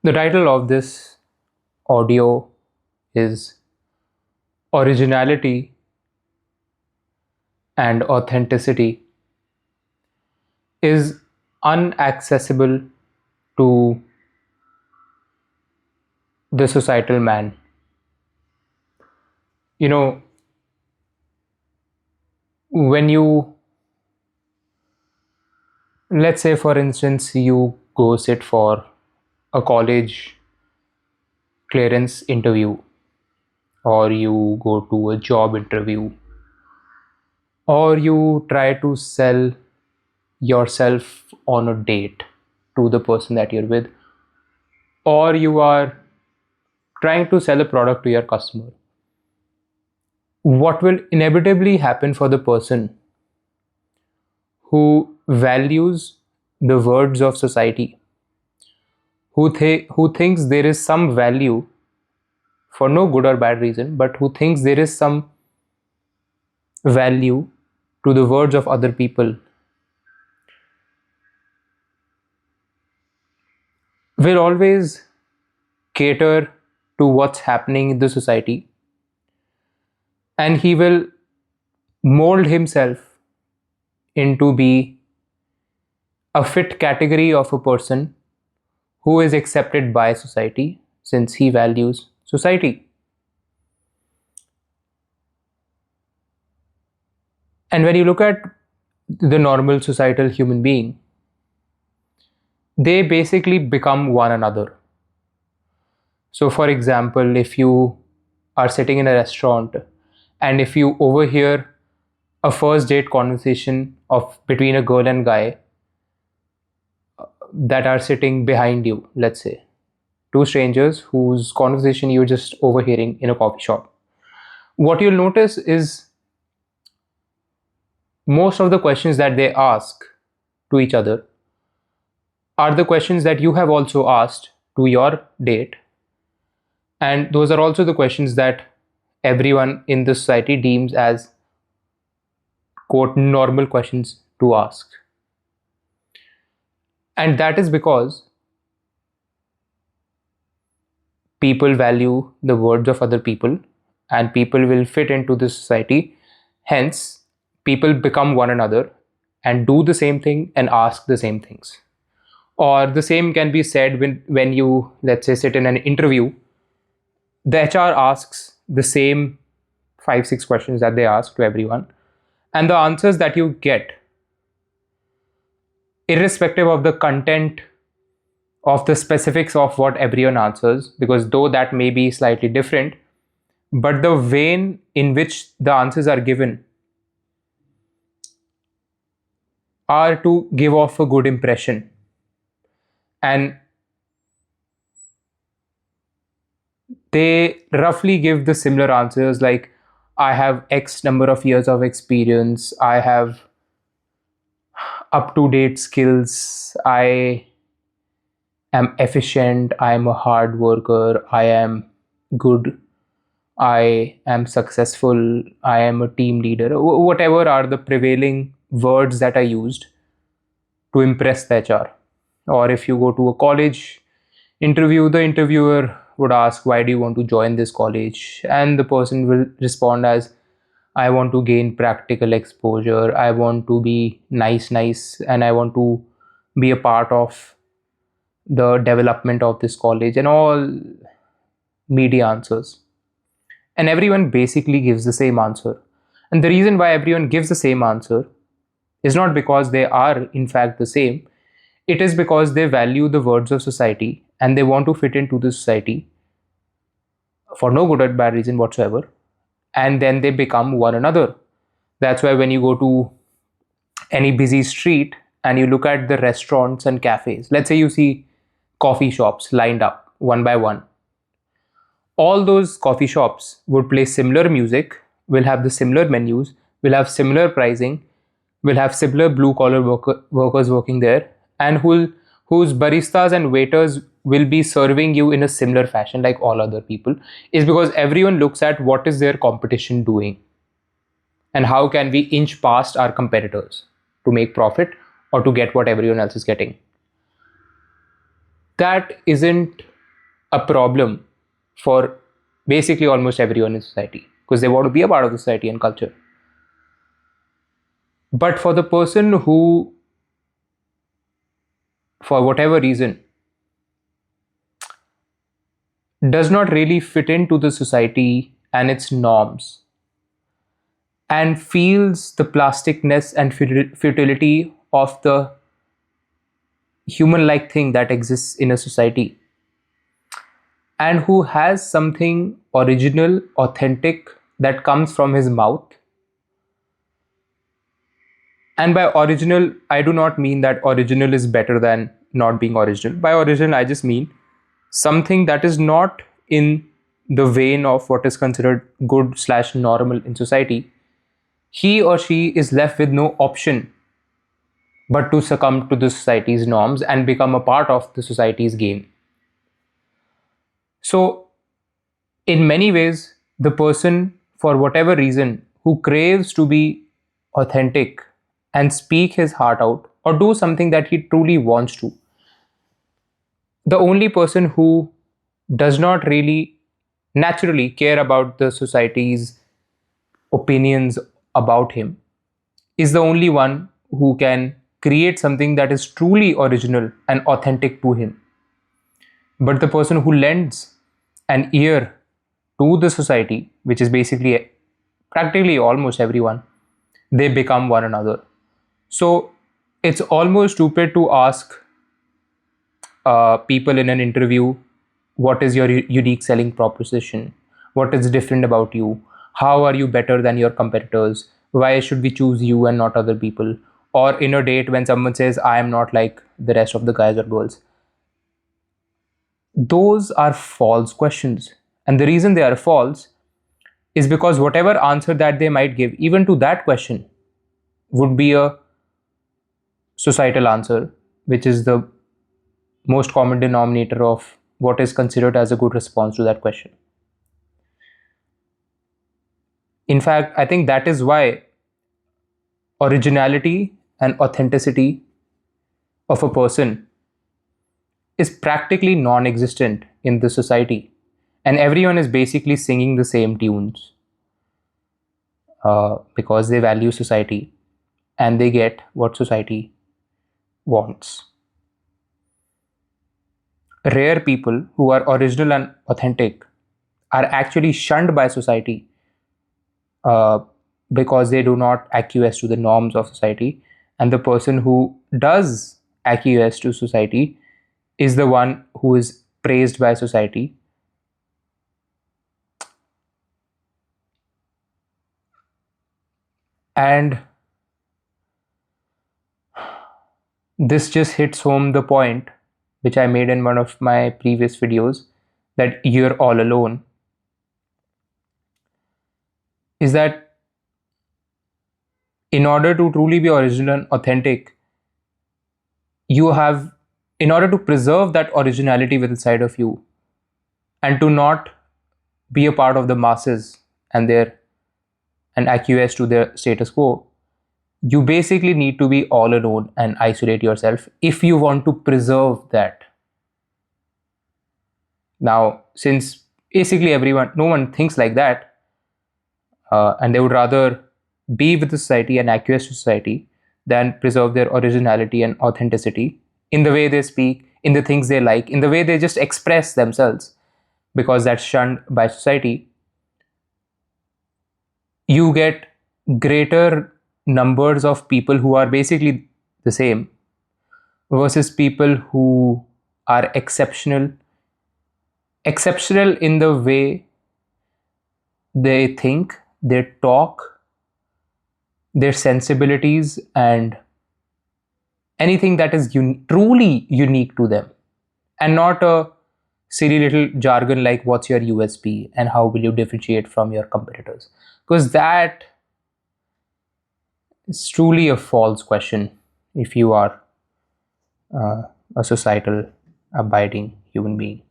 The title of this audio is Originality and Authenticity is Unaccessible to the Societal Man. You know, when you, let's say for instance, you go sit for a college clearance interview, or you go to a job interview, or you try to sell yourself on a date to the person that you're with, or you are trying to sell a product to your customer, what will inevitably happen for the person who values the words of society, who thinks there is some value for no good or bad reason, but who thinks there is some value to the words of other people, will always cater to what's happening in the society, and he will mold himself into be a fit category of a person who is accepted by society since he values society. And when you look at the normal societal human being, they basically become one another. So, for example, if you are sitting in a restaurant and if you overhear a first date conversation of between a girl and guy that are sitting behind you, let's say two strangers whose conversation you're just overhearing in a coffee shop, what you'll notice is most of the questions that they ask to each other are the questions that you have also asked to your date, and those are also the questions that everyone in the society deems as quote normal questions to ask. And that is because people value the words of other people and people will fit into the society. Hence, people become one another and do the same thing and ask the same things. Or the same can be said when you, let's say, sit in an interview, the HR asks the same 5, 6 questions that they ask to everyone, and the answers that you get, irrespective of the content of the specifics of what everyone answers, because though that may be slightly different, but the vein in which the answers are given are to give off a good impression. And they roughly give the similar answers like, I have X number of years of experience, I have up to date skills, I am efficient, I am a hard worker, I am good, I am successful, I am a team leader, whatever are the prevailing words that are used to impress the HR. Or if you go to a college interview, the interviewer would ask, why do you want to join this college? And the person will respond as, I want to gain practical exposure, I want to be nice, and I want to be a part of the development of this college, and all media answers. And everyone basically gives the same answer. And the reason why everyone gives the same answer is not because they are in fact the same, it is because they value the words of society and they want to fit into the society for no good or bad reason whatsoever, and then they become one another. That's why when you go to any busy street and you look at the restaurants and cafes, let's say you see coffee shops lined up one by one, all those coffee shops would play similar music, will have the similar menus, will have similar pricing, will have similar blue collar workers working there, and whose baristas and waiters will be serving you in a similar fashion like all other people, is because everyone looks at what is their competition doing and how can we inch past our competitors to make profit or to get what everyone else is getting. That isn't a problem for basically almost everyone in society because they want to be a part of the society and culture. But for the person who, for whatever reason, does not really fit into the society and its norms and feels the plasticness and futility of the human like thing that exists in a society, and who has something original, authentic that comes from his mouth. And by original, I do not mean that original is better than not being original. By original, I just mean something that is not in the vein of what is considered good slash normal in society. He or she is left with no option but to succumb to the society's norms and become a part of the society's game. So, in many ways, the person, for whatever reason, who craves to be authentic and speak his heart out or do something that he truly wants to, the only person who does not really naturally care about the society's opinions about him is the only one who can create something that is truly original and authentic to him. But the person who lends an ear to the society, which is basically practically almost everyone, they become one another. So it's almost stupid to ask people in an interview, what is your unique selling proposition? What is different about you? How are you better than your competitors? Why should we choose you and not other people? Or in a date, when someone says, I am not like the rest of the guys or girls. Those are false questions. And the reason they are false is because whatever answer that they might give, even to that question, would be a societal answer, which is the most common denominator of what is considered as a good response to that question. In fact, I think that is why originality and authenticity of a person is practically non existent in the society, and everyone is basically singing the same tunes because they value society and they get what society wants. Rare people who are original and authentic are actually shunned by society uh, because they do not acquiesce to the norms of society. And the person who does acquiesce to society is the one who is praised by society. And this just hits home the point which I made in one of my previous videos, that you're all alone, is that in order to truly be original and authentic, you have, in order to preserve that originality within inside of you and to not be a part of the masses and their and acquiesce to their status quo, you basically need to be all alone and isolate yourself if you want to preserve that. Now, since basically everyone, no one thinks like that, and they would rather be with the society and acquiesce to society than preserve their originality and authenticity in the way they speak, in the things they like, in the way they just express themselves, because that's shunned by society, you get greater numbers of people who are basically the same versus people who are exceptional in the way they think, they talk, their sensibilities, and anything that is truly unique to them, and not a silly little jargon like what's your USP and how will you differentiate from your competitors, because that is truly a false question if you are a societal abiding human being.